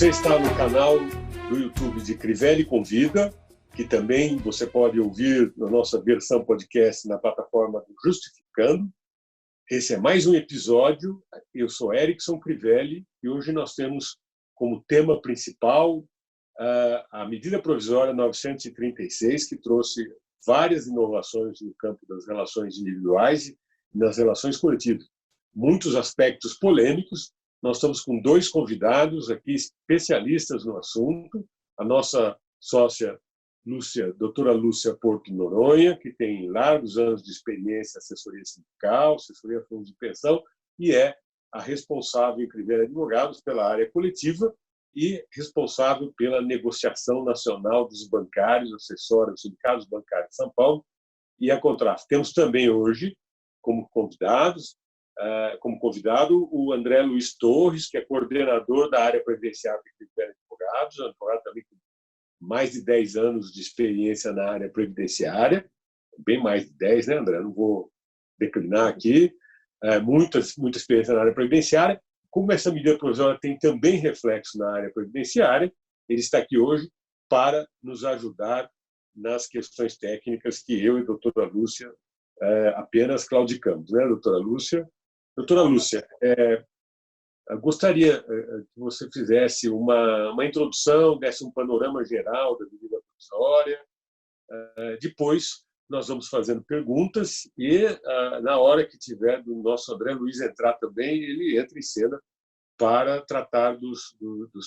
Você está no canal do YouTube de Crivelli Convida, que também você pode ouvir na nossa versão podcast na plataforma do Justificando. Esse é mais um episódio. Eu sou Erickson Crivelli e hoje nós temos como tema principal a medida provisória 936, que trouxe várias inovações no campo das relações individuais e nas relações coletivas. Muitos aspectos polêmicos. Nós estamos com dois convidados aqui, especialistas no assunto. A nossa sócia, doutora Lúcia Porto Noronha, que tem largos anos de experiência em assessoria sindical, assessoria fundo de pensão, e é a responsável em Crivelli Advogados pela área coletiva e responsável pela negociação nacional dos bancários, assessora dos sindicatos bancários de São Paulo e a Contraf. Temos também hoje, como convidado, o André Luiz Torres, que é coordenador da área previdenciária de Crivelli Advogados, advogado também com mais de 10 anos de experiência na área previdenciária, bem mais de 10, né, André? Não vou declinar aqui. Muita experiência na área previdenciária. Como essa medida provisória tem também reflexo na área previdenciária, ele está aqui hoje para nos ajudar nas questões técnicas que eu e a doutora Lúcia apenas claudicamos, né, doutora Lúcia? Doutora Lúcia, eu gostaria que você fizesse uma introdução, desse um panorama geral da medida provisória. Depois, nós vamos fazendo perguntas e, na hora que tiver do nosso André Luiz entrar também, ele entra em cena para tratar dos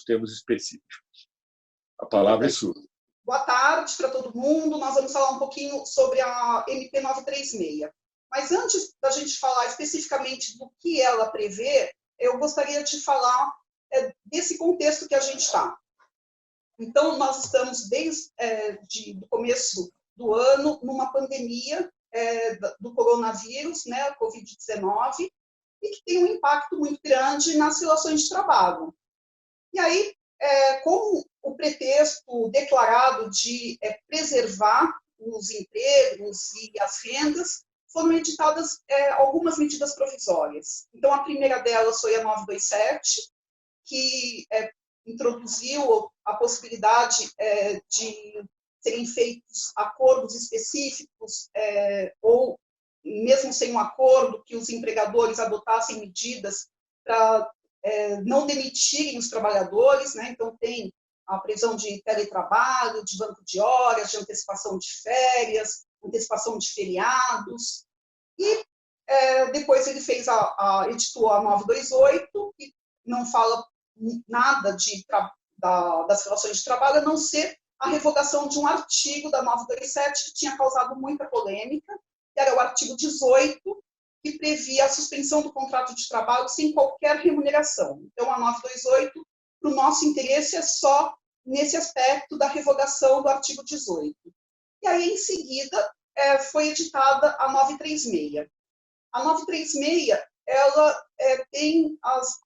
temas específicos. A palavra é sua. Boa tarde para todo mundo. Nós vamos falar um pouquinho sobre a MP 936. Mas antes da gente falar especificamente do que ela prevê, eu gostaria de falar desse contexto que a gente está. Então, nós estamos desde o começo do ano numa pandemia do coronavírus, né, a Covid-19, e que tem um impacto muito grande nas relações de trabalho. E aí, com o pretexto declarado de preservar os empregos e as rendas, foram editadas algumas medidas provisórias. Então, a primeira delas foi a 927, que introduziu a possibilidade de serem feitos acordos específicos ou, mesmo sem um acordo, que os empregadores adotassem medidas para não demitirem os trabalhadores, né? Então, tem a previsão de teletrabalho, de banco de horas, de antecipação de férias, antecipação de feriados. E depois ele editou a 928, que não fala nada das relações de trabalho, a não ser a revogação de um artigo da 927 que tinha causado muita polêmica, que era o artigo 18, que previa a suspensão do contrato de trabalho sem qualquer remuneração. Então, a 928, para o nosso interesse, é só nesse aspecto da revogação do artigo 18. E aí, em seguida, foi editada a 936. A 936, ela tem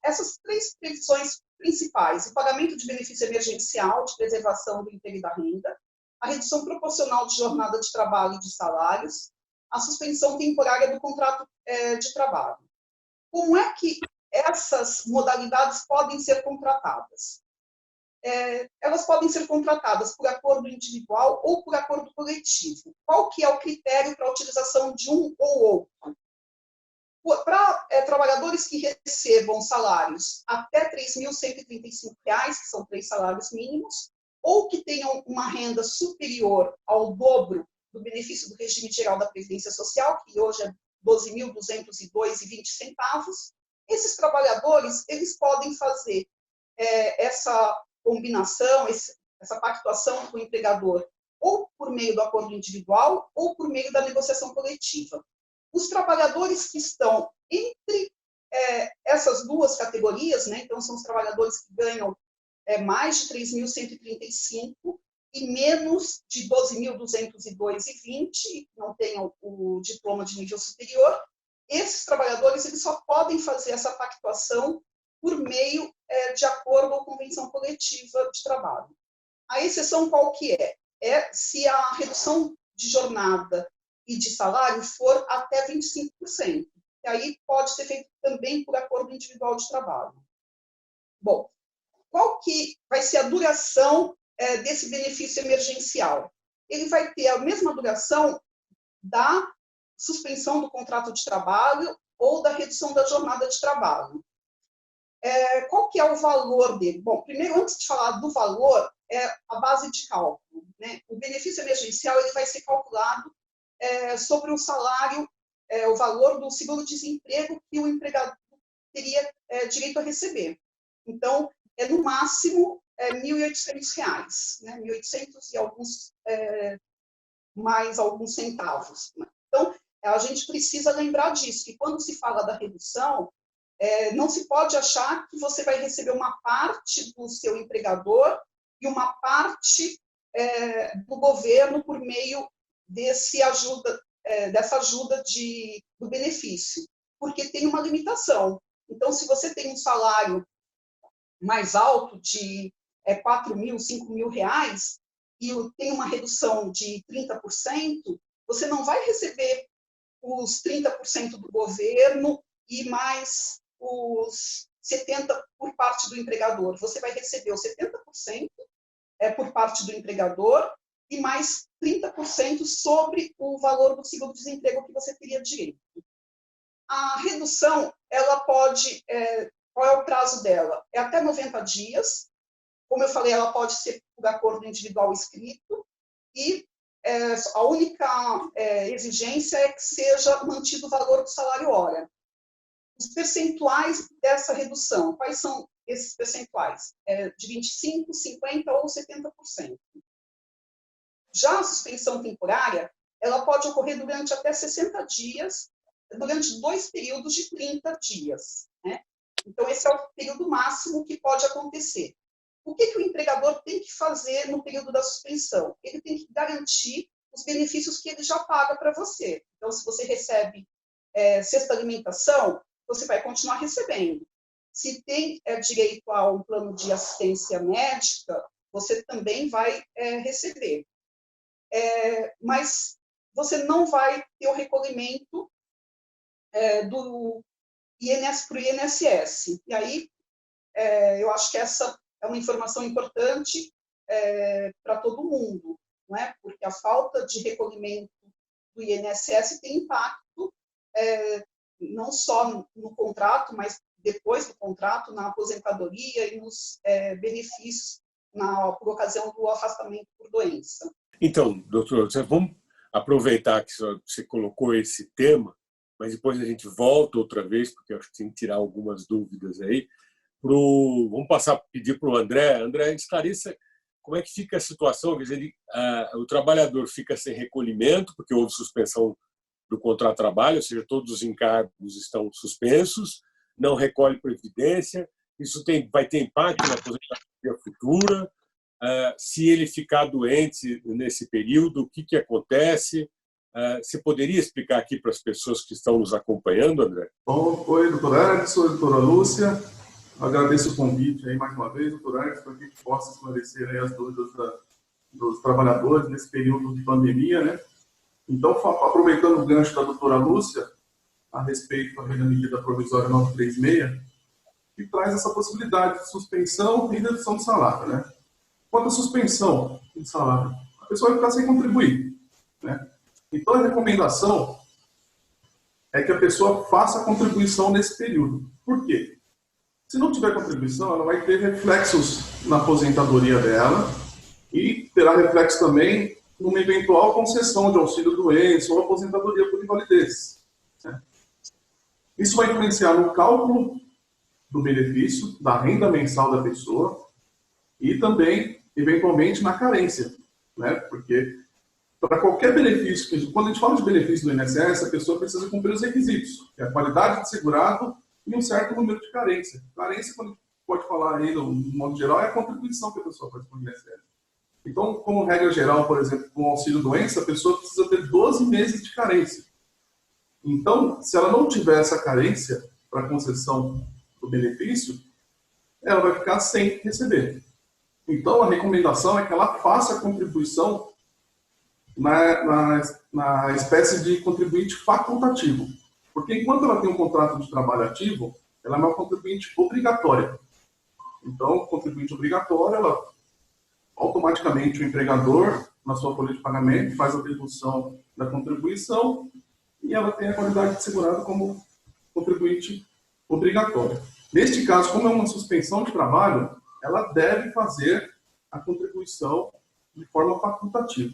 essas três previsões principais: o pagamento de benefício emergencial de preservação do emprego e da renda, a redução proporcional de jornada de trabalho e de salários, a suspensão temporária do contrato de trabalho. Como é que essas modalidades podem ser contratadas? Elas podem ser contratadas por acordo individual ou por acordo coletivo. Qual que é o critério para a utilização de um ou outro? Para trabalhadores que recebam salários até R$ 3.135, que são 3 salários mínimos, ou que tenham uma renda superior ao dobro do benefício do regime geral da Previdência Social, que hoje é R$ 12.202,20, esses trabalhadores eles podem fazer essa combinação, essa pactuação com o empregador, ou por meio do acordo individual, ou por meio da negociação coletiva. Os trabalhadores que estão entre essas duas categorias, né, então são os trabalhadores que ganham mais de 3.135 e menos de 12.202,20, não tenham o diploma de nível superior, esses trabalhadores eles só podem fazer essa pactuação por meio de acordo ou convenção coletiva de trabalho. A exceção qual que é? Se a redução de jornada e de salário for até 25%. E aí pode ser feito também por acordo individual de trabalho. Bom, qual que vai ser a duração desse benefício emergencial? Ele vai ter a mesma duração da suspensão do contrato de trabalho ou da redução da jornada de trabalho. Qual que é o valor dele? Bom, primeiro, antes de falar do valor, a base de cálculo, né? O benefício emergencial ele vai ser calculado sobre o salário, o valor do seguro-desemprego que o empregador teria direito a receber. Então, no máximo, R$ 1.800, né? 1.800 e alguns, mais alguns centavos. Então, a gente precisa lembrar disso, que quando se fala da redução, não se pode achar que você vai receber uma parte do seu empregador e uma parte do governo por meio dessa ajuda do benefício, porque tem uma limitação. Então, se você tem um salário mais alto de R$4.000, R$5.000 e tem uma redução de 30%, você não vai receber os 30% do governo e mais os 70% por parte do empregador. Você vai receber os 70% por parte do empregador e mais 30% sobre o valor do seguro-desemprego que você teria direito. A redução, ela pode... qual é o prazo dela? É até 90 dias. Como eu falei, ela pode ser por acordo individual escrito e a única exigência é que seja mantido o valor do salário-hora. Os percentuais dessa redução, quais são esses percentuais? De 25%, 50% ou 70%. Já a suspensão temporária, ela pode ocorrer durante até 60 dias, durante 2 períodos de 30 dias. Né? Então, esse é o período máximo que pode acontecer. O que o empregador tem que fazer no período da suspensão? Ele tem que garantir os benefícios que ele já paga para você. Então, se você recebe cesta alimentação, você vai continuar recebendo. Se tem direito a um plano de assistência médica, você também vai receber. Mas você não vai ter o recolhimento do INSS para o INSS. E aí, eu acho que essa é uma informação importante para todo mundo, não é? Porque a falta de recolhimento do INSS tem impacto não só no contrato, mas depois do contrato, na aposentadoria e nos benefícios por ocasião do afastamento por doença. Então, doutor, vamos aproveitar que você colocou esse tema, mas depois a gente volta outra vez, porque eu acho que tem que tirar algumas dúvidas aí. Vamos pedir para o André. André, esclareça como é que fica a situação. Quer dizer, o trabalhador fica sem recolhimento, porque houve suspensão do contrato de trabalho, ou seja, todos os encargos estão suspensos, não recolhe previdência, isso vai ter impacto na aposentadoria futura. Se ele ficar doente nesse período, o que acontece? Você poderia explicar aqui para as pessoas que estão nos acompanhando, André? Bom, oi, doutor Edson, doutora Lúcia. Agradeço o convite aí mais uma vez, doutor Edson, para que a gente possa esclarecer aí as dúvidas dos trabalhadores nesse período de pandemia, né? Então, aproveitando o gancho da doutora Lúcia, a respeito da medida provisória 936, que traz essa possibilidade de suspensão e redução de salário, né? Quanto à suspensão de salário, a pessoa vai ficar sem contribuir, né? Então, a recomendação é que a pessoa faça a contribuição nesse período. Por quê? Se não tiver contribuição, ela vai ter reflexos na aposentadoria dela e terá reflexo também numa eventual concessão de auxílio-doença ou aposentadoria por invalidez. Né? Isso vai influenciar no cálculo do benefício, da renda mensal da pessoa e também, eventualmente, na carência. Né? Porque para qualquer benefício, quando a gente fala de benefício do INSS, a pessoa precisa cumprir os requisitos, que é a qualidade de segurado e um certo número de carência. Carência, quando a gente pode falar aí, no modo geral, é a contribuição que a pessoa faz para o INSS. Então, como regra geral, por exemplo, com o auxílio-doença, a pessoa precisa ter 12 meses de carência. Então, se ela não tiver essa carência para concessão do benefício, ela vai ficar sem receber. Então, a recomendação é que ela faça a contribuição na espécie de contribuinte facultativo. Porque enquanto ela tem um contrato de trabalho ativo, ela é uma contribuinte obrigatória. Então, contribuinte obrigatório, ela, automaticamente o empregador, na sua folha de pagamento, faz a dedução da contribuição e ela tem a qualidade de segurado como contribuinte obrigatório. Neste caso, como é uma suspensão de trabalho, ela deve fazer a contribuição de forma facultativa.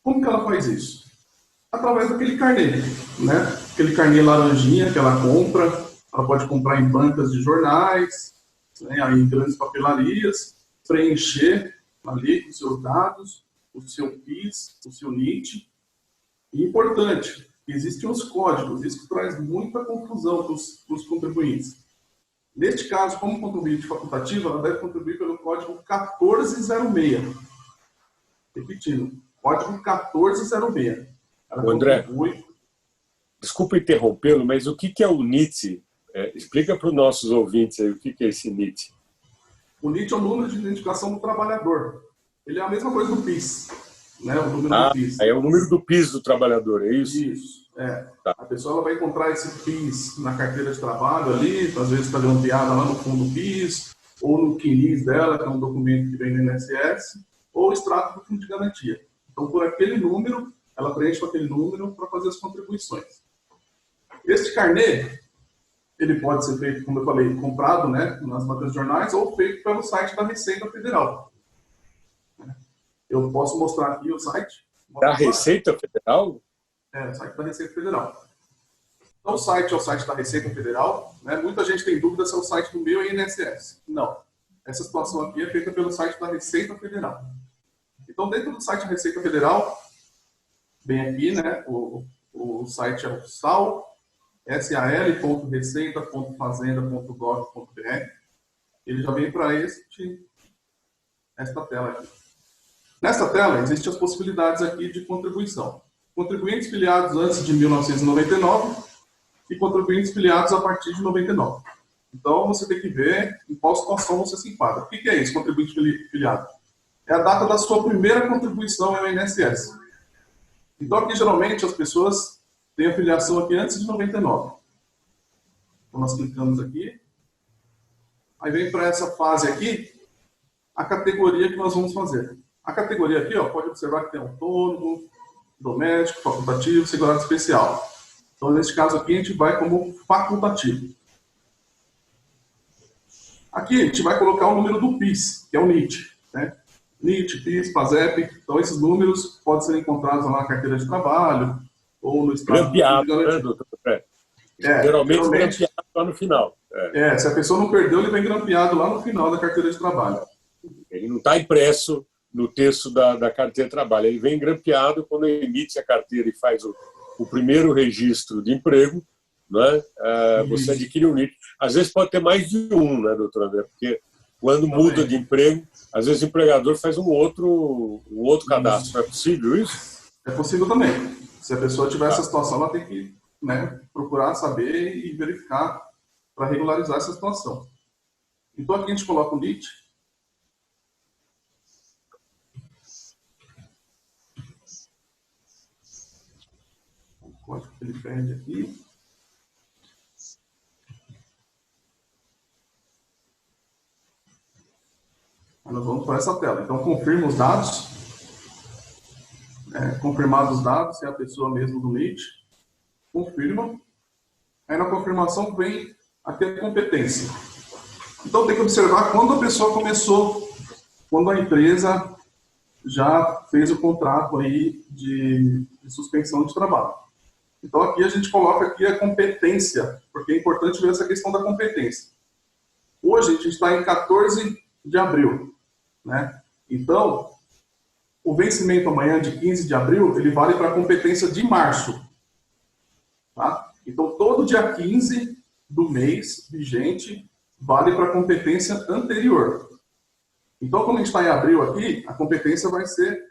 Como que ela faz isso? Através daquele carnê, né? Aquele carnê laranjinha que ela compra, ela pode comprar em bancas de jornais, né? Em grandes papelarias, preencher ali os seus dados, o seu PIS, o seu NIT. E importante, existem os códigos, isso traz muita confusão para os contribuintes. Neste caso, como contribuinte facultativo, ela deve contribuir pelo código 1406. Repetindo, código 1406. André, desculpa interrompê-lo, mas o que é o NIT? Explica para os nossos ouvintes aí o que é esse NIT. O NIT é o número de identificação do trabalhador. Ele é a mesma coisa do PIS, né? O número do PIS. É o número do PIS do trabalhador, é isso? Isso, é. Tá. A pessoa ela vai encontrar esse PIS na carteira de trabalho ali, às vezes está grampeada lá no fundo do PIS, ou no CNIS dela, que é um documento que vem do INSS, ou o extrato do fundo de garantia. Então, por aquele número, ela preenche com aquele número para fazer as contribuições. Este carnê, ele pode ser feito, como eu falei, comprado, né, nas bancas de jornais, ou feito pelo site da Receita Federal. Eu posso mostrar aqui o site. Da Receita Federal? É, o site da Receita Federal. Então, o site é o site da Receita Federal. Né? Muita gente tem dúvida se é o site do meu INSS. Não. Essa situação aqui é feita pelo site da Receita Federal. Então, dentro do site da Receita Federal, bem aqui, né, o site é o sal.receita.fazenda.gov.br. Ele já vem para esta tela aqui. Nesta tela, existem as possibilidades aqui de contribuição. Contribuintes filiados antes de 1999 e contribuintes filiados a partir de 99. Então, você tem que ver em qual situação você se enquadra. O que é isso, contribuinte filiado? É a data da sua primeira contribuição ao INSS. Então, aqui, geralmente, as pessoas têm a filiação aqui antes de 99. Então, nós clicamos aqui. Aí vem para essa fase aqui, a categoria que nós vamos fazer. A categoria aqui, ó, pode observar que tem autônomo, doméstico, facultativo, segurado especial. Então, nesse caso aqui, a gente vai como facultativo. Aqui, a gente vai colocar o número do PIS, que é o NIT. Né? NIT, PIS, PASEP. Então, esses números podem ser encontrados lá na carteira de trabalho ou no extrato de garantia. Né, doutor? Geralmente grampeado lá no final. Se a pessoa não perdeu, ele vem grampeado lá no final da carteira de trabalho. Ele não está impresso no texto da carteira de trabalho. Ele vem grampeado quando emite a carteira e faz o primeiro registro de emprego, né? Você adquire um NIT. Às vezes pode ter mais de um, né, doutor André? Porque quando muda de emprego, às vezes o empregador faz um outro cadastro. É possível isso? É possível também. Se a pessoa tiver essa situação, ela tem que, né, procurar saber e verificar para regularizar essa situação. Então aqui a gente coloca o NIT. O código que ele pede aqui. Nós vamos para essa tela. Então, confirma os dados. Confirmados os dados, se é a pessoa mesmo do NIT. Confirma. Aí, na confirmação, vem aqui a competência. Então, tem que observar quando a pessoa começou, quando a empresa já fez o contrato aí de suspensão de trabalho. Então, aqui a gente coloca aqui a competência, porque é importante ver essa questão da competência. Hoje, a gente está em 14 de abril. Né? Então, o vencimento amanhã de 15 de abril, ele vale para a competência de março. Tá? Então, todo dia 15 do mês vigente vale para a competência anterior. Então, como a gente está em abril aqui, a competência vai ser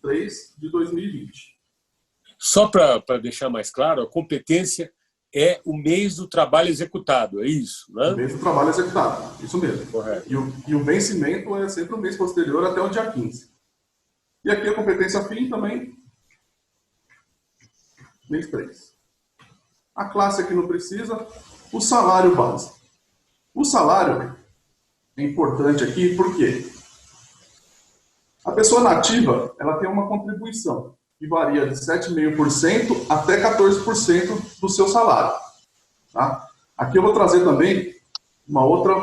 3 de 2020. Só para deixar mais claro, a competência é o mês do trabalho executado, é isso? Né? O mês do trabalho executado, isso mesmo. Correto. E o vencimento é sempre o mês posterior até o dia 15. E aqui a competência fim também, mês 3. A classe aqui não precisa, o salário base. O salário é importante aqui, por quê? A pessoa nativa, ela tem uma contribuição que varia de 7,5% até 14% do seu salário. Tá? Aqui eu vou trazer também uma outra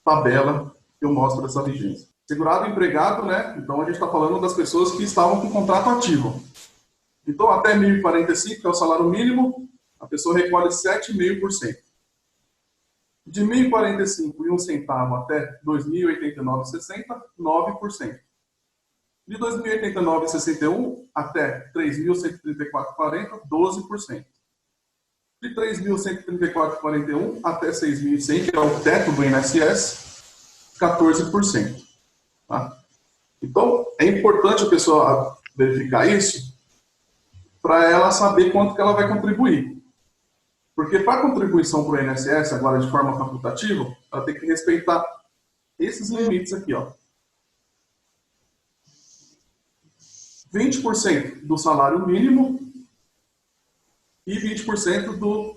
tabela que eu mostro essa vigência. Segurado e empregado, né? Então a gente está falando das pessoas que estavam com contrato ativo. Então até 1.045, que é o salário mínimo, a pessoa recolhe 7,5%. De 1.045 e 1 centavo até 2.089,60, 9%. De 2.089,61 até 3.134,40, 12%. De 3.134,41 até 6.100, que é o teto do INSS, 14%. Tá? Então, é importante a pessoa verificar isso para ela saber quanto que ela vai contribuir. Porque para a contribuição para o INSS, agora de forma facultativa, ela tem que respeitar esses limites aqui, ó. 20% do salário mínimo e 20% do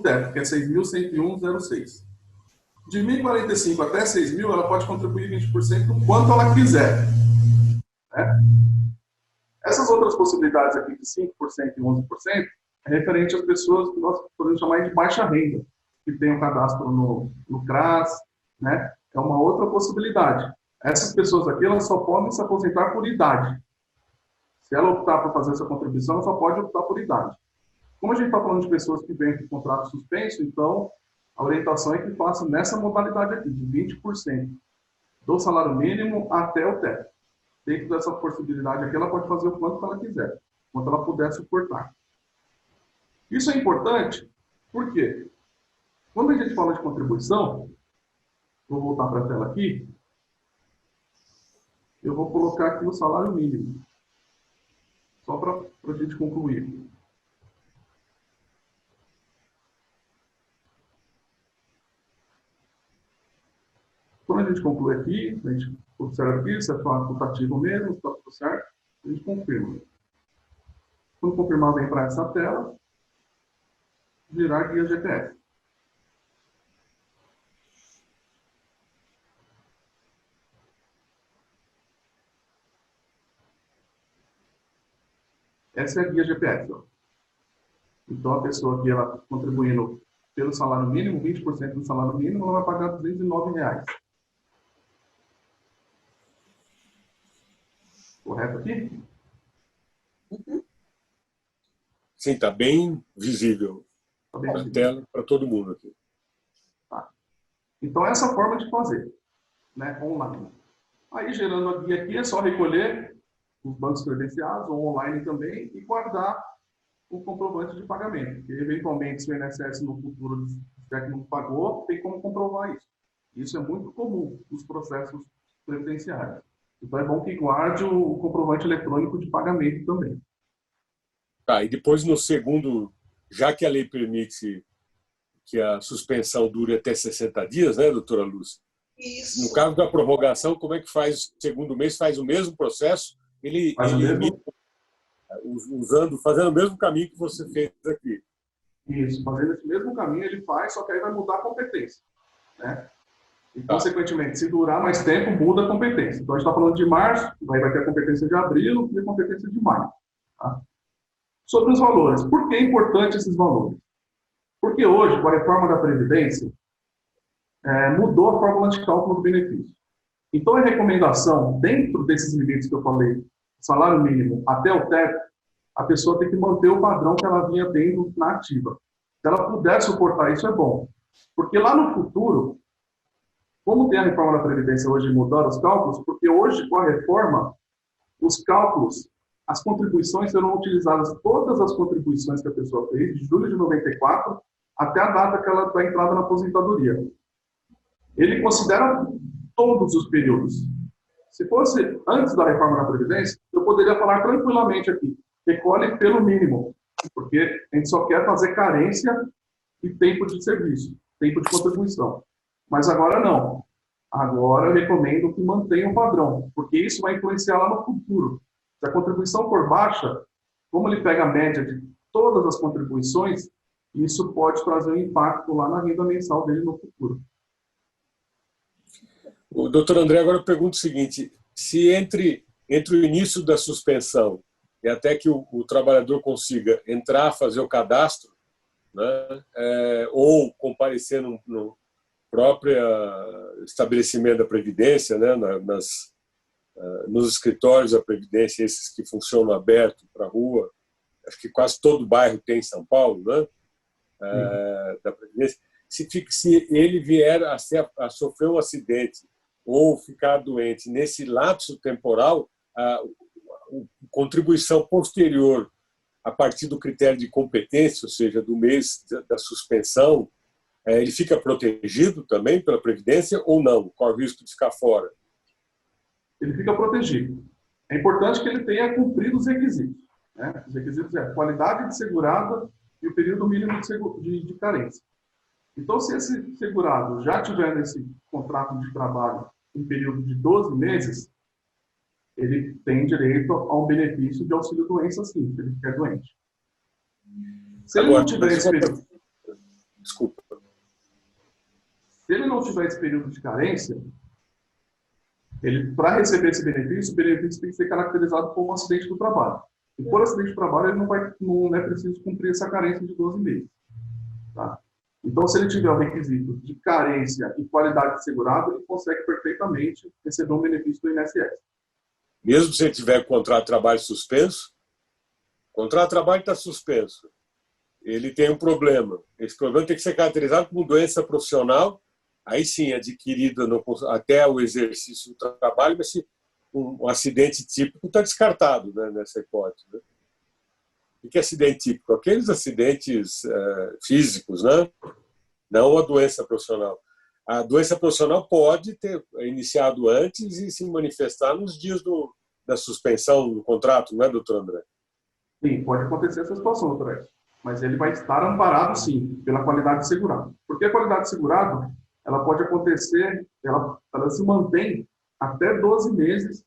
teto, que é 6.101,06. De 1.045 até 6.000, ela pode contribuir 20% o quanto ela quiser. Né? Essas outras possibilidades aqui de 5% e 11% é referente às pessoas que nós podemos chamar de baixa renda, que tem um cadastro no CRAS, né? É uma outra possibilidade. Essas pessoas aqui, elas só podem se aposentar por idade. Se ela optar por fazer essa contribuição, ela só pode optar por idade. Como a gente está falando de pessoas que vêm com contrato suspenso, então a orientação é que faça nessa modalidade aqui, de 20% do salário mínimo até o teto. Dentro dessa possibilidade aqui, ela pode fazer o quanto ela quiser, quanto ela puder suportar. Isso é importante, por quê? Quando a gente fala de contribuição, vou voltar para a tela aqui, eu vou colocar aqui o salário mínimo, só para a gente concluir. Quando a gente conclui aqui, a gente observa aqui, se é facultativo mesmo, está tudo certo, a gente confirma. Quando confirmar, vem para essa tela, virar guia GPS. Essa é a guia GPS. Ó. Então, a pessoa que ela contribuindo pelo salário mínimo, 20% do salário mínimo, ela vai pagar R$209. Correto aqui? Sim, está bem visível na tela para todo mundo aqui. Tá. Então, essa é a forma de fazer, né, online. Aí, gerando a guia aqui, é só recolher os bancos credenciados, ou online também, e guardar o comprovante de pagamento. Porque, eventualmente, se o INSS no futuro disser que não pagou, tem como comprovar isso. Isso é muito comum nos processos previdenciários. Então, é bom que guarde o comprovante eletrônico de pagamento também. Tá, e depois, no segundo, já que a lei permite que a suspensão dure até 60 dias, né, doutora Lúcia? Isso. No caso da prorrogação, como é que faz o segundo mês? Faz o mesmo processo? Ele fazendo o mesmo caminho que você fez aqui. Isso, fazendo esse mesmo caminho ele faz, só que aí vai mudar a competência. Né? E, consequentemente, se durar mais tempo, muda a competência. Então, a gente está falando de março, vai ter a competência de abril e a competência de maio. Tá? Sobre os valores. Por que é importante esses valores? Porque hoje, com a reforma da Previdência, mudou a fórmula de cálculo do benefício. Então, a recomendação, dentro desses limites que eu falei, salário mínimo até o teto, a pessoa tem que manter o padrão que ela vinha tendo na ativa. Se ela puder suportar isso, é bom. Porque lá no futuro, como tem a reforma da Previdência hoje mudando os cálculos, porque hoje, com a reforma, os cálculos, as contribuições serão utilizadas, todas as contribuições que a pessoa fez, de julho de 94 até a data que ela está entrada na aposentadoria. Ele considera todos os períodos. Se fosse antes da reforma da Previdência, eu poderia falar tranquilamente aqui, recolhe pelo mínimo, porque a gente só quer fazer carência e tempo de serviço, tempo de contribuição. Mas agora não. Agora eu recomendo que mantenha o padrão, porque isso vai influenciar lá no futuro. Se a contribuição for baixa, como ele pega a média de todas as contribuições, isso pode trazer um impacto lá na renda mensal dele no futuro. O doutor André, agora eu pergunto o seguinte, se entre o início da suspensão e até que o trabalhador consiga entrar, fazer o cadastro, né, ou comparecer no próprio estabelecimento da Previdência, né, nos escritórios da Previdência, esses que funcionam aberto para a rua, acho que quase todo bairro tem em São Paulo, né, da Previdência, se ele vier a sofrer um acidente ou ficar doente nesse lapso temporal, a contribuição posterior a partir do critério de competência, ou seja, do mês da suspensão, ele fica protegido também pela Previdência ou não? Corre o risco de ficar fora? Ele fica protegido. É importante que ele tenha cumprido os requisitos. Né? Os requisitos é qualidade de segurada e o período mínimo de carência. Então, se esse segurado já tiver nesse contrato de trabalho um período de 12 meses, ele tem direito a um benefício de auxílio-doença, sim, se ele ficar doente. Se ele não tiver esse período... Desculpa. Se ele não tiver esse período de carência, para receber esse benefício, o benefício tem que ser caracterizado como um acidente do trabalho. E por acidente do trabalho, ele não é preciso cumprir essa carência de 12 meses. Tá? Então, se ele tiver o requisito de carência e qualidade de segurado, ele consegue perfeitamente receber um benefício do INSS. Mesmo se ele tiver contrato de trabalho suspenso? O contrato de trabalho está suspenso. Ele tem um problema. Esse problema tem que ser caracterizado como doença profissional, aí sim, adquirida até o exercício do trabalho, mas se um acidente típico está descartado, né, nessa hipótese. Né? O que é acidente típico? Aqueles acidentes físicos, né? Não a doença profissional. A doença profissional pode ter iniciado antes e se manifestar nos dias da suspensão do contrato, não é, doutor André? Sim, pode acontecer essa situação, doutor Edson. Mas ele vai estar amparado, sim, pela qualidade de segurado. Porque a qualidade de segurado, ela pode acontecer, ela se mantém até 12 meses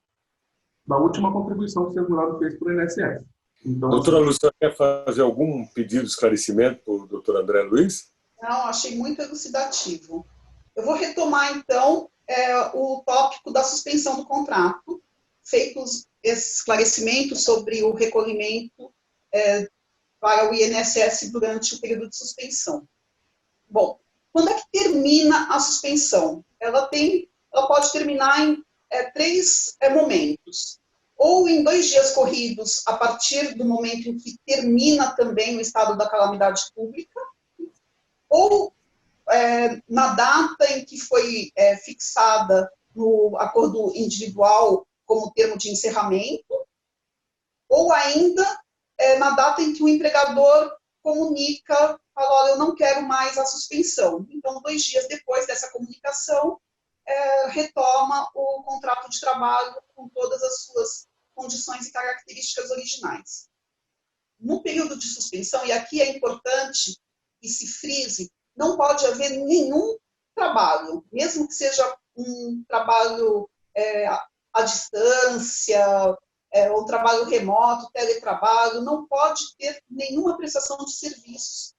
da última contribuição que o segurado fez para o INSS. Então, doutora Lúcia, quer fazer algum pedido de esclarecimento para o doutor André Luiz? Não, achei muito elucidativo. Eu vou retomar, então, o tópico da suspensão do contrato, feitos esses esclarecimentos sobre o recolhimento para o INSS durante o período de suspensão. Bom, quando é que termina a suspensão? Ela pode terminar em 3 momentos. Ou em 2 dias corridos, a partir do momento em que termina também o estado da calamidade pública, ou na data em que foi fixada no acordo individual como termo de encerramento, ou ainda na data em que o empregador comunica, fala, olha, eu não quero mais a suspensão. Então, 2 dias depois dessa comunicação, retoma o contrato de trabalho com todas as suas condições e características originais. No período de suspensão, e aqui é importante que se frise, não pode haver nenhum trabalho, mesmo que seja um trabalho à distância, ou trabalho remoto, teletrabalho, não pode ter nenhuma prestação de serviços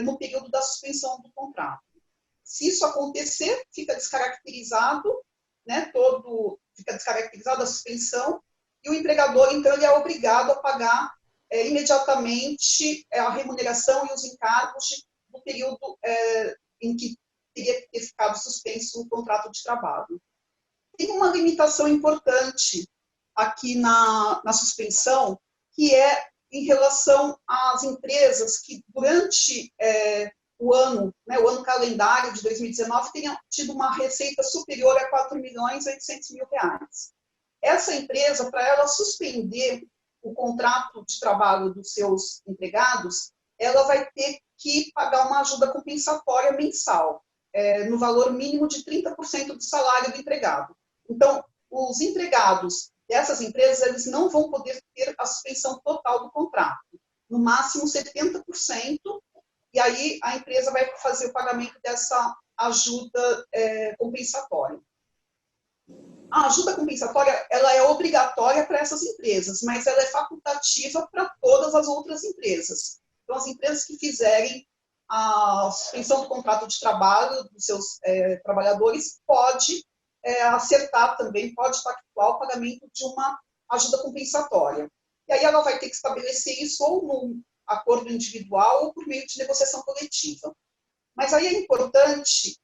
no período da suspensão do contrato. Se isso acontecer, fica descaracterizado, né, fica descaracterizada a suspensão, e o empregador, então, ele é obrigado a pagar imediatamente a remuneração e os encargos do período em que teria que ter ficado suspenso o contrato de trabalho. Tem uma limitação importante aqui na suspensão, que é em relação às empresas que, durante o ano calendário de 2019, tenham tido uma receita superior a R$4.800.000. Essa empresa, para ela suspender o contrato de trabalho dos seus empregados, ela vai ter que pagar uma ajuda compensatória mensal, no valor mínimo de 30% do salário do empregado. Então, os empregados dessas empresas, eles não vão poder ter a suspensão total do contrato, no máximo 70%, e aí a empresa vai fazer o pagamento dessa ajuda compensatória. A ajuda compensatória, ela é obrigatória para essas empresas, mas ela é facultativa para todas as outras empresas. Então, as empresas que fizerem a suspensão do contrato de trabalho dos seus trabalhadores pode acertar também, pode pactuar o pagamento de uma ajuda compensatória. E aí ela vai ter que estabelecer isso ou num acordo individual ou por meio de negociação coletiva. Mas aí é importante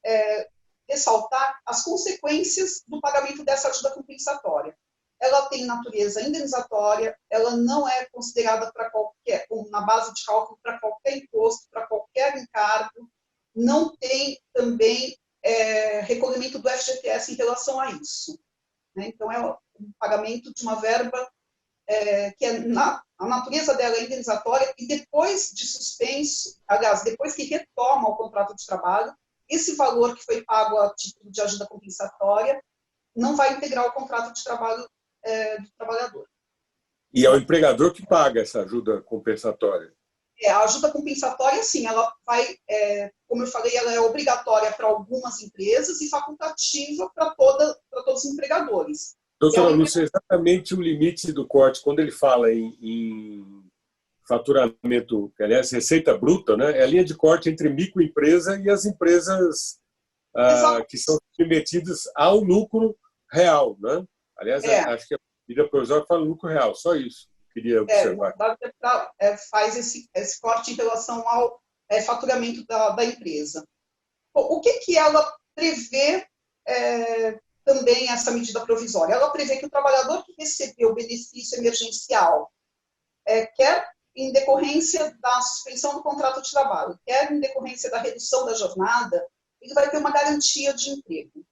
ressaltar as consequências do pagamento dessa ajuda compensatória. Ela tem natureza indenizatória, ela não é considerada para qualquer, na base de cálculo para qualquer imposto, para qualquer encargo, não tem também recolhimento do FGTS em relação a isso. Né? Então, é um pagamento de uma verba que a natureza dela é indenizatória e depois de suspenso, aliás, depois que retoma o contrato de trabalho, esse valor que foi pago a título de ajuda compensatória não vai integrar o contrato de trabalho do trabalhador. E é o empregador que paga essa ajuda compensatória? A ajuda compensatória, sim, ela vai, como eu falei, ela é obrigatória para algumas empresas e facultativa para todos os empregadores. Doutora Lúcia, exatamente o limite do corte, quando ele fala em faturamento, aliás, receita bruta, né, é a linha de corte entre microempresa e as empresas que são submetidas ao lucro real, né? Aliás, acho que a medida provisória fala lucro real, só isso. Queria observar. Faz esse corte em relação ao faturamento da empresa. O que ela prevê também, essa medida provisória? Ela prevê que o trabalhador que recebeu o benefício emergencial, quer em decorrência da suspensão do contrato de trabalho, quer em decorrência da redução da jornada, ele vai ter uma garantia de emprego.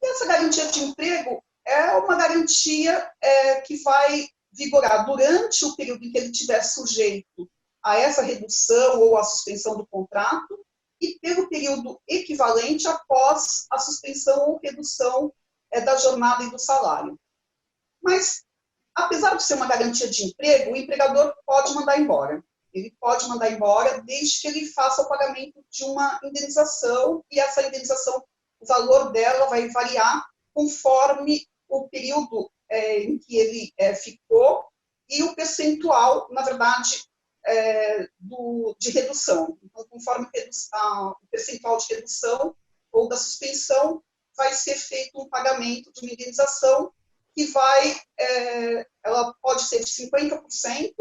E essa garantia de emprego é uma garantia que vai vigorar durante o período em que ele estiver sujeito a essa redução ou a suspensão do contrato e pelo período equivalente após a suspensão ou redução da jornada e do salário. Mas, apesar de ser uma garantia de emprego, o empregador pode mandar embora. Ele pode mandar embora desde que ele faça o pagamento de uma indenização e essa indenização, o valor dela vai variar conforme o período em que ele ficou e o percentual, na verdade, de redução. Então, conforme o percentual de redução ou da suspensão, vai ser feito um pagamento de uma indenização que ela pode ser de 50%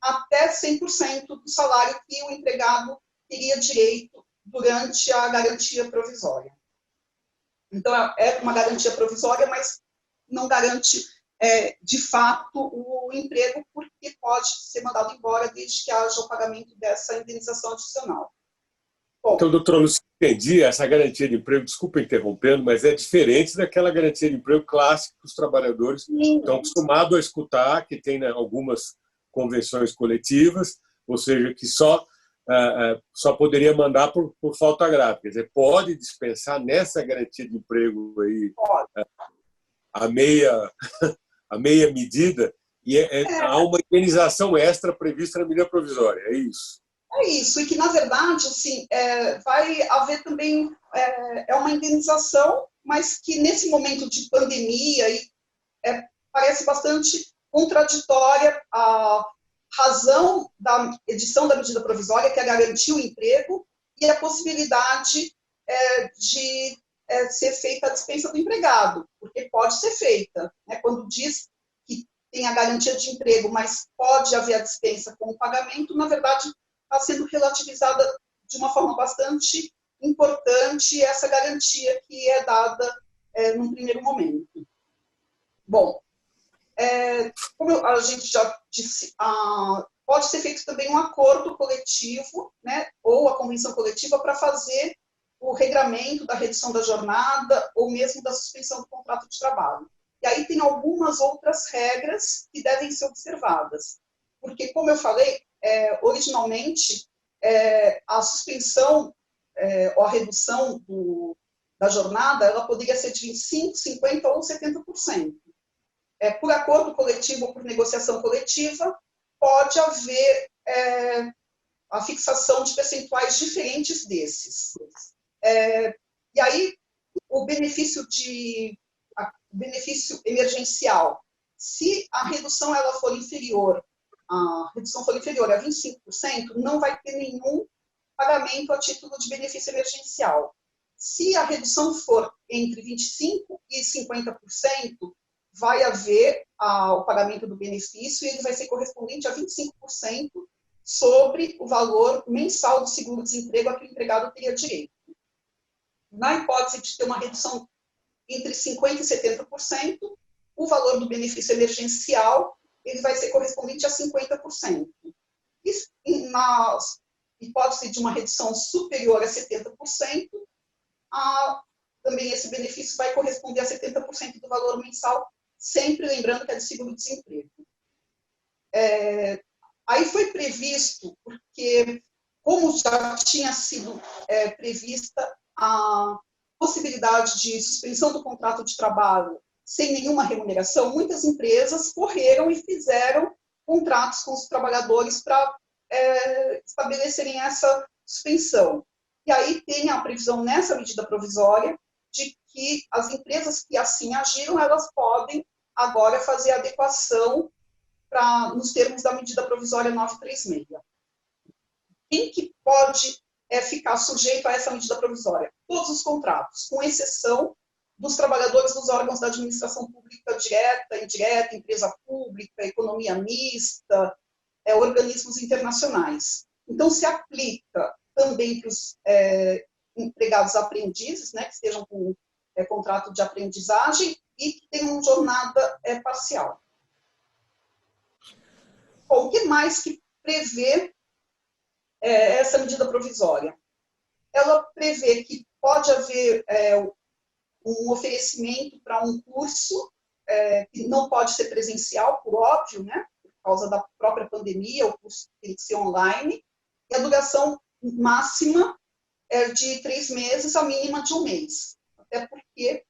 até 100% do salário que o empregado teria direito durante a garantia provisória. Então, é uma garantia provisória, mas não garante, de fato, o emprego, porque pode ser mandado embora desde que haja o pagamento dessa indenização adicional. Bom, então, doutora Lúcia, entendi, essa garantia de emprego, desculpa interrompendo, mas é diferente daquela garantia de emprego clássica que os trabalhadores estão acostumados a escutar, que tem, né, algumas convenções coletivas, ou seja, que só poderia mandar por falta grave. Quer dizer, pode dispensar nessa garantia de emprego aí a meia medida e há uma indenização extra prevista na medida provisória, é isso? É isso, e que, na verdade, assim, vai haver também uma indenização, mas que nesse momento de pandemia parece bastante contraditória a razão da edição da medida provisória, que é garantir o emprego, e a possibilidade de ser feita a dispensa do empregado, porque pode ser feita, né? Quando diz que tem a garantia de emprego, mas pode haver a dispensa com o pagamento, na verdade, está sendo relativizada de uma forma bastante importante essa garantia que é dada num primeiro momento. Bom, como a gente já disse, pode ser feito também um acordo coletivo, né, ou a convenção coletiva para fazer o regramento da redução da jornada ou mesmo da suspensão do contrato de trabalho. E aí tem algumas outras regras que devem ser observadas. Porque, como eu falei, originalmente, a suspensão ou a redução da jornada, ela poderia ser de 25%, 50% ou 70%. Por acordo coletivo ou por negociação coletiva, pode haver a fixação de percentuais diferentes desses. E aí, o benefício emergencial, se a redução for inferior a 25%, não vai ter nenhum pagamento a título de benefício emergencial. Se a redução for entre 25% e 50%, vai haver o pagamento do benefício e ele vai ser correspondente a 25% sobre o valor mensal do seguro-desemprego a que o empregado teria direito. Na hipótese de ter uma redução entre 50% e 70%, o valor do benefício emergencial ele vai ser correspondente a 50%. E na hipótese de uma redução superior a 70%, também esse benefício vai corresponder a 70% do valor mensal, sempre lembrando que é de seguro-desemprego. Aí foi previsto, porque como já tinha sido prevista a possibilidade de suspensão do contrato de trabalho sem nenhuma remuneração, muitas empresas correram e fizeram contratos com os trabalhadores para estabelecerem essa suspensão. E aí tem a previsão nessa medida provisória de que as empresas que assim agiram, elas podem agora fazer adequação nos termos da medida provisória 936. Quem que pode ficar sujeito a essa medida provisória? Todos os contratos, com exceção dos trabalhadores dos órgãos da administração pública direta, indireta, empresa pública, economia mista, organismos internacionais. Então, se aplica também para os empregados aprendizes, né, que estejam com contrato de aprendizagem e que tenham jornada parcial. Bom, o que mais que prevê essa medida provisória? Ela prevê que pode haver um oferecimento para um curso que não pode ser presencial, por óbvio, né, por causa da própria pandemia, o curso tem que ser online, e a duração máxima é de 3 meses, a mínima de 1 mês. Até porque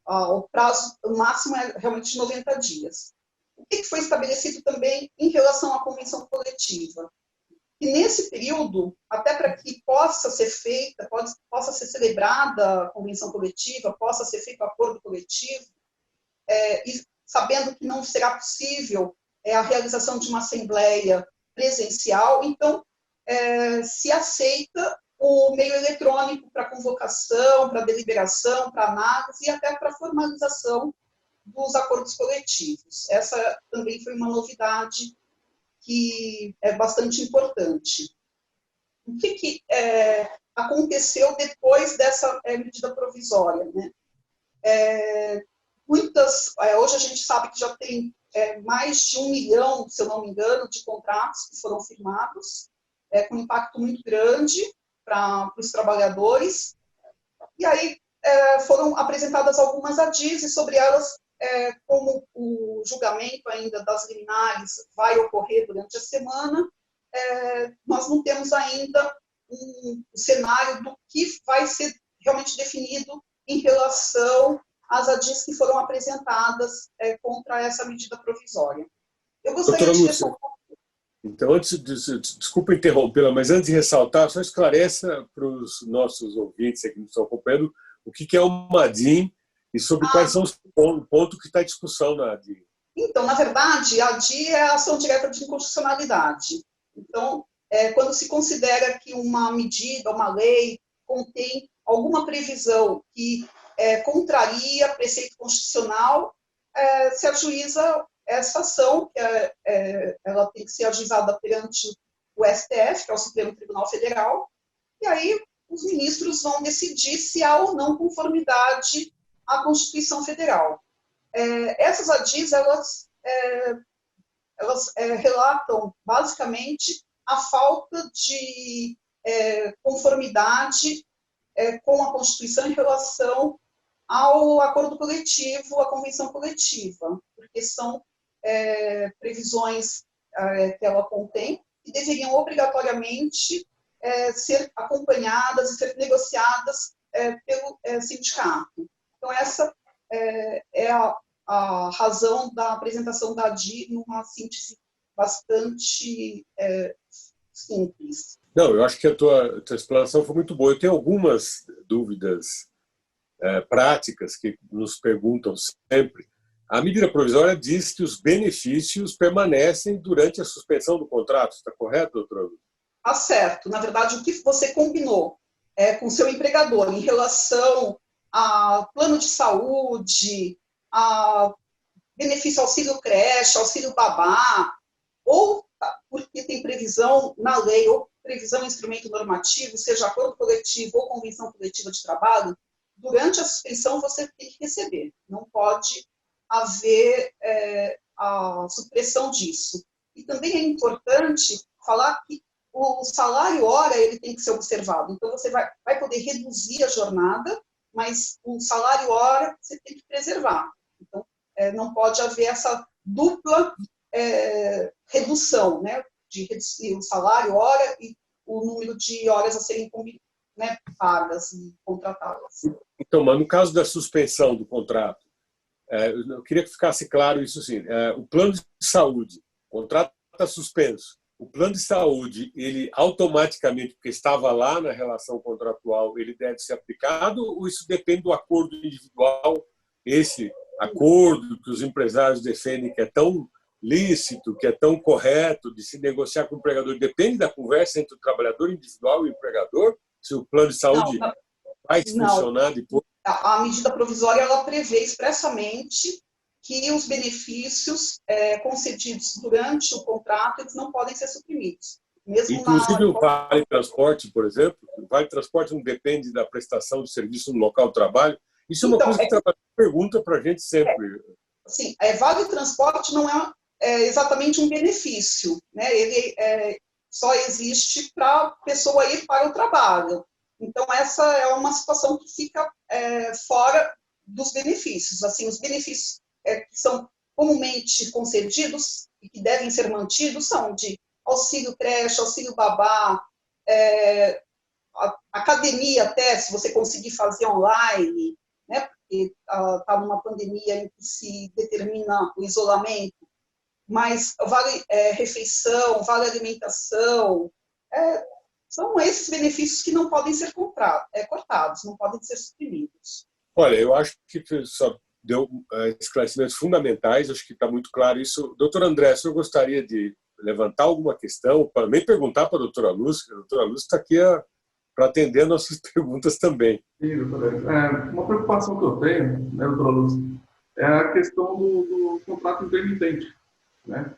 o prazo máximo é realmente de 90 dias. O que foi estabelecido também em relação à convenção coletiva? E nesse período, até para que possa ser feita, possa ser celebrada a convenção coletiva, possa ser feito o acordo coletivo, e sabendo que não será possível a realização de uma assembleia presencial, então se aceita o meio eletrônico para convocação, para deliberação, para análise e até para formalização dos acordos coletivos. Essa também foi uma novidade que é bastante importante. O que aconteceu depois dessa medida provisória, né? Hoje a gente sabe que já tem mais de 1 milhão, se eu não me engano, de contratos que foram firmados, com impacto muito grande para os trabalhadores. E aí foram apresentadas algumas ADIs, e sobre elas, como o julgamento ainda das liminares vai ocorrer durante a semana, nós não temos ainda um cenário do que vai ser realmente definido em relação às ADIs que foram apresentadas contra essa medida provisória. Eu gostaria de ressaltar... Então, desculpa interrompê-la, mas antes de ressaltar, só esclareça para os nossos ouvintes que nos estão acompanhando o que é uma ADIM e sobre quais são os pontos que está em discussão na ADIM. Então, na verdade, a ADI é a ação direta de inconstitucionalidade. Então, quando se considera que uma medida, uma lei, contém alguma previsão que contraria preceito constitucional, se ajuiza essa ação, que ela tem que ser ajuizada perante o STF, que é o Supremo Tribunal Federal, e aí os ministros vão decidir se há ou não conformidade à Constituição Federal. Essas ADIs, elas relatam, basicamente, a falta de conformidade com a Constituição em relação ao acordo coletivo, à convenção coletiva, porque são previsões que ela contém que deveriam obrigatoriamente ser acompanhadas e ser negociadas pelo sindicato. Então, essa é a razão da apresentação da ADI numa síntese bastante simples. Não, eu acho que a tua explanação foi muito boa. Eu tenho algumas dúvidas práticas que nos perguntam sempre. A medida provisória diz que os benefícios permanecem durante a suspensão do contrato. Está correto, doutora? Está certo. Na verdade, o que você combinou com o seu empregador em relação a plano de saúde, a benefício auxílio creche, auxílio babá, ou porque tem previsão na lei, ou previsão em instrumento normativo, seja acordo coletivo ou convenção coletiva de trabalho, durante a suspensão você tem que receber. Não pode haver a supressão disso. E também é importante falar que o salário hora ele tem que ser observado. Então, você vai poder reduzir a jornada, mas o salário hora você tem que preservar. Então, não pode haver essa dupla redução, né, de reduzir o salário hora e o número de horas a serem pagas e contratadas. Então, mas no caso da suspensão do contrato, eu queria que ficasse claro isso assim, o plano de saúde, o contrato está suspenso, o plano de saúde, ele automaticamente, porque estava lá na relação contratual, ele deve ser aplicado ou isso depende do acordo individual, esse acordo que os empresários defendem que é tão lícito, que é tão correto de se negociar com o empregador, depende da conversa entre o trabalhador individual e o empregador, se o plano de saúde vai funcionar depois? A medida provisória ela prevê expressamente que os benefícios concedidos durante o contrato eles não podem ser suprimidos. Mesmo inclusive o Vale Transporte, por exemplo, o Vale Transporte não depende da prestação de serviço no local de trabalho. Isso é uma coisa que o trabalhador pergunta para a gente sempre. Sim, Vale Transporte não é exatamente um benefício, né? Ele só existe para a pessoa ir para o trabalho. Então, essa é uma situação que fica fora dos benefícios. Assim, os benefícios que são comumente concedidos e que devem ser mantidos são de auxílio creche, auxílio babá, academia até, se você conseguir fazer online, né? Porque está numa pandemia em que se determina o isolamento, mas vale refeição, vale alimentação, são esses benefícios que não podem ser cortados, não podem ser suprimidos. Olha, eu acho que só deu esclarecimentos fundamentais, acho que está muito claro isso. Doutor André, o senhor gostaria de levantar alguma questão, para nem perguntar para a doutora Lúcia, que a doutora Lúcia está aqui para atender nossas perguntas também. Sim, doutora. Uma preocupação que eu tenho, né, doutora Lúcia, é a questão do contrato intermitente. Né?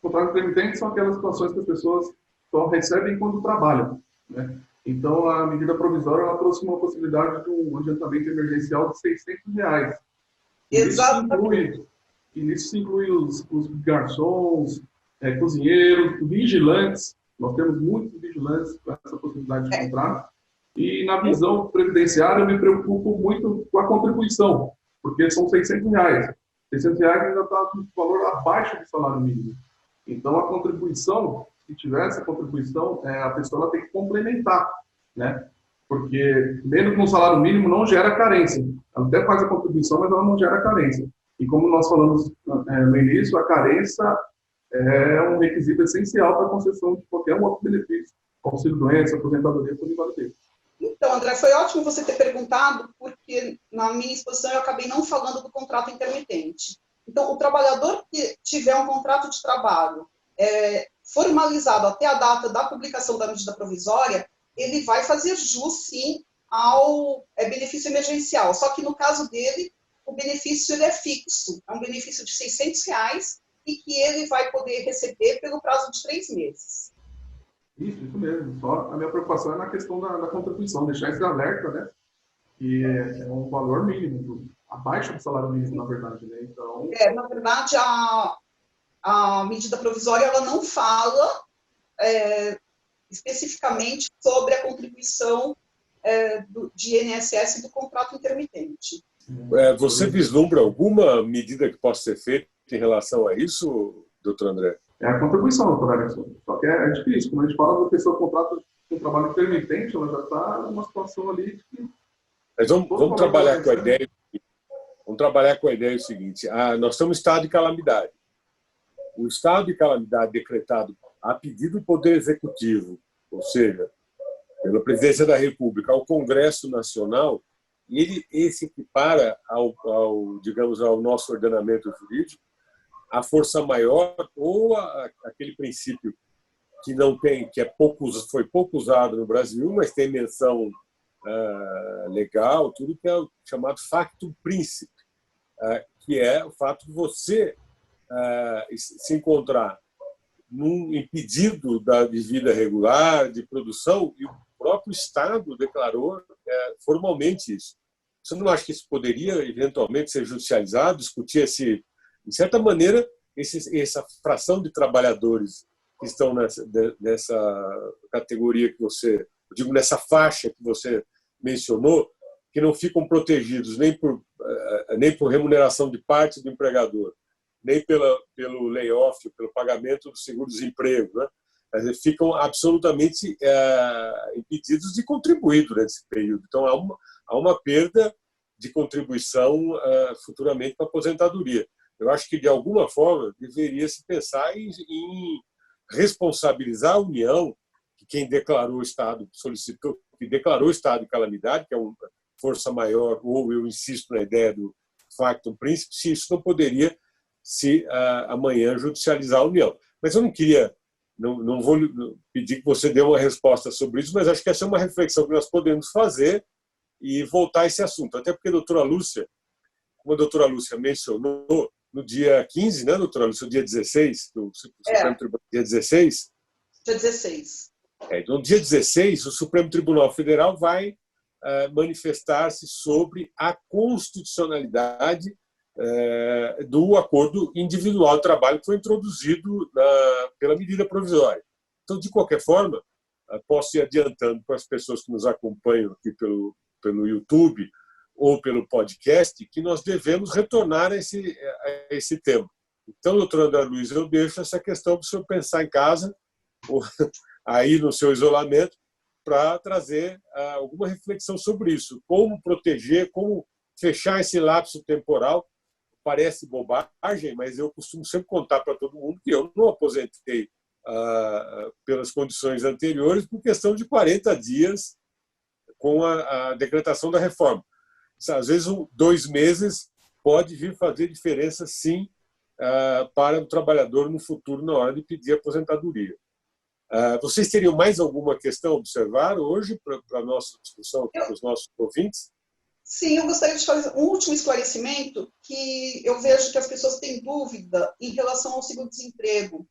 Contrato intermitente são aquelas situações que as pessoas só recebem quando trabalham. Né? Então, a medida provisória ela trouxe uma possibilidade de um adiantamento emergencial de R$600. Exatamente. Nisso se inclui os garçons, cozinheiros, vigilantes. Nós temos muitos vigilantes com essa possibilidade de contrato. E na visão previdenciária, eu me preocupo muito com a contribuição, porque são R$600. R$600 ainda está com valor abaixo do salário mínimo. Então, a contribuição, se tiver essa contribuição, a pessoa ela tem que complementar, né? Porque, mesmo com o salário mínimo, não gera carência. Ela até faz a contribuição, mas ela não gera carência. E como nós falamos no início, a carência é um requisito essencial para a concessão de qualquer outro benefício, auxílio-doença, aposentadoria por invalidez. Então, André, foi ótimo você ter perguntado, porque na minha exposição eu acabei não falando do contrato intermitente. Então, o trabalhador que tiver um contrato de trabalho formalizado até a data da publicação da medida provisória, ele vai fazer jus, sim, ao benefício emergencial. Só que, no caso dele, o benefício ele é fixo. É um benefício de R$600 e que ele vai poder receber pelo prazo de 3 meses. Isso mesmo. Só a minha preocupação é na questão da contribuição, deixar esse alerta, né? Que é um valor mínimo, abaixo do salário mínimo, na verdade, né? Então... na verdade, a medida provisória ela não fala especificamente sobre a contribuição de INSS do contrato intermitente. Você vislumbra alguma medida que possa ser feita em relação a isso, doutor André? É a contribuição, doutor Alisson. Só que é difícil. Quando a gente fala da pessoa contrato com trabalho intermitente, ela já está numa situação ali que... Mas vamos trabalhar com a ideia. Vamos trabalhar com a ideia seguinte: nós estamos em estado de calamidade. O estado de calamidade decretado a pedido do Poder Executivo, ou seja, pela Presidência da República, ao Congresso Nacional, ele se equipara digamos, ao nosso ordenamento jurídico, a força maior ou aquele princípio que não tem, que foi pouco usado no Brasil, mas tem menção legal, tudo que é o chamado factum principe, que é o fato de você se encontrar num impedido de vida regular, de produção, e o próprio Estado declarou formalmente isso. Você não acha que isso poderia, eventualmente, ser judicializado, discutir de certa maneira, essa fração de trabalhadores que estão nessa categoria que você, eu digo, nessa faixa que você mencionou, que não ficam protegidos nem por remuneração de parte do empregador, nem pelo layoff, pelo pagamento do seguro-desemprego, né? Ficam absolutamente impedidos de contribuir durante esse período. Então, há uma perda de contribuição futuramente para a aposentadoria. Eu acho que, de alguma forma, deveria se pensar em responsabilizar a União, que quem declarou o Estado, solicitou, que declarou o estado de calamidade, que é uma força maior, ou eu insisto na ideia do factum principe, se isso não poderia amanhã judicializar a União. Mas eu não vou pedir que você dê uma resposta sobre isso, mas acho que essa é uma reflexão que nós podemos fazer e voltar a esse assunto. Até porque a doutora Lúcia, como a doutora Lúcia mencionou, no dia 15, né, doutora Lúcia, no dia 16, do Supremo Tribunal, dia 16? Dia 16. Então, no dia 16, o Supremo Tribunal Federal vai manifestar-se sobre a constitucionalidade do acordo individual de trabalho que foi introduzido pela medida provisória. Então, de qualquer forma, posso ir adiantando para as pessoas que nos acompanham aqui pelo YouTube ou pelo podcast que nós devemos retornar a esse tema. Então, doutora André Luiz, eu deixo essa questão para o senhor pensar em casa, ou aí no seu isolamento, para trazer alguma reflexão sobre isso. Como proteger, como fechar esse lapso temporal. Parece bobagem, mas eu costumo sempre contar para todo mundo que eu não aposentei pelas condições anteriores por questão de 40 dias com a decretação da reforma. Às vezes, 2 meses pode vir fazer diferença, sim, para o trabalhador no futuro, na hora de pedir aposentadoria. Vocês teriam mais alguma questão a observar hoje para a nossa discussão aqui com os nossos ouvintes? Sim, eu gostaria de fazer um último esclarecimento, que eu vejo que as pessoas têm dúvida em relação ao seguro-desemprego.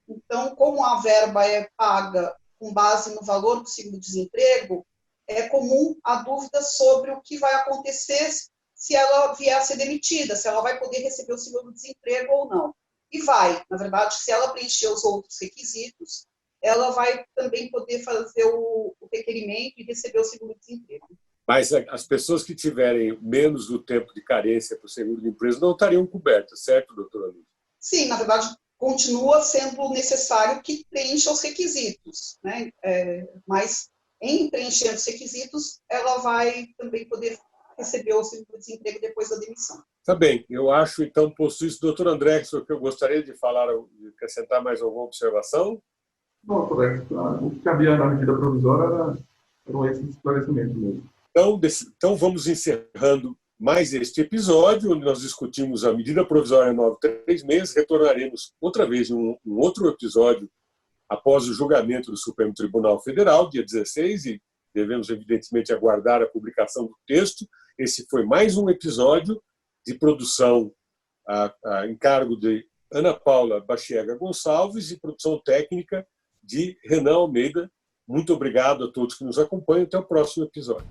Então, como a verba é paga com base no valor do seguro-desemprego, é comum a dúvida sobre o que vai acontecer se ela vier a ser demitida, se ela vai poder receber o seguro-desemprego ou não. E vai, na verdade, se ela preencher os outros requisitos, ela vai também poder fazer o requerimento e receber o seguro-desemprego. Mas as pessoas que tiverem menos do tempo de carência para o seguro-de-emprego não estariam cobertas, certo, doutora Lúcia? Sim, na verdade, continua sendo necessário que preencha os requisitos, né? Mas, em preenchendo os requisitos, ela vai também poder receber o seguro-desemprego depois da demissão. Tá bem. Eu acho, então, posto isso, doutor André, que eu gostaria de falar, de acrescentar mais alguma observação? Não, correto. O que cabia na medida provisória era esse esclarecimento mesmo. Então, vamos encerrando mais este episódio, onde nós discutimos a medida provisória 936. Retornaremos outra vez em um outro episódio após o julgamento do Supremo Tribunal Federal, dia 16, e devemos, evidentemente, aguardar a publicação do texto. Esse foi mais um episódio de produção a encargo de Ana Paula Bachiega Gonçalves e produção técnica de Renan Almeida. Muito obrigado a todos que nos acompanham. Até o próximo episódio.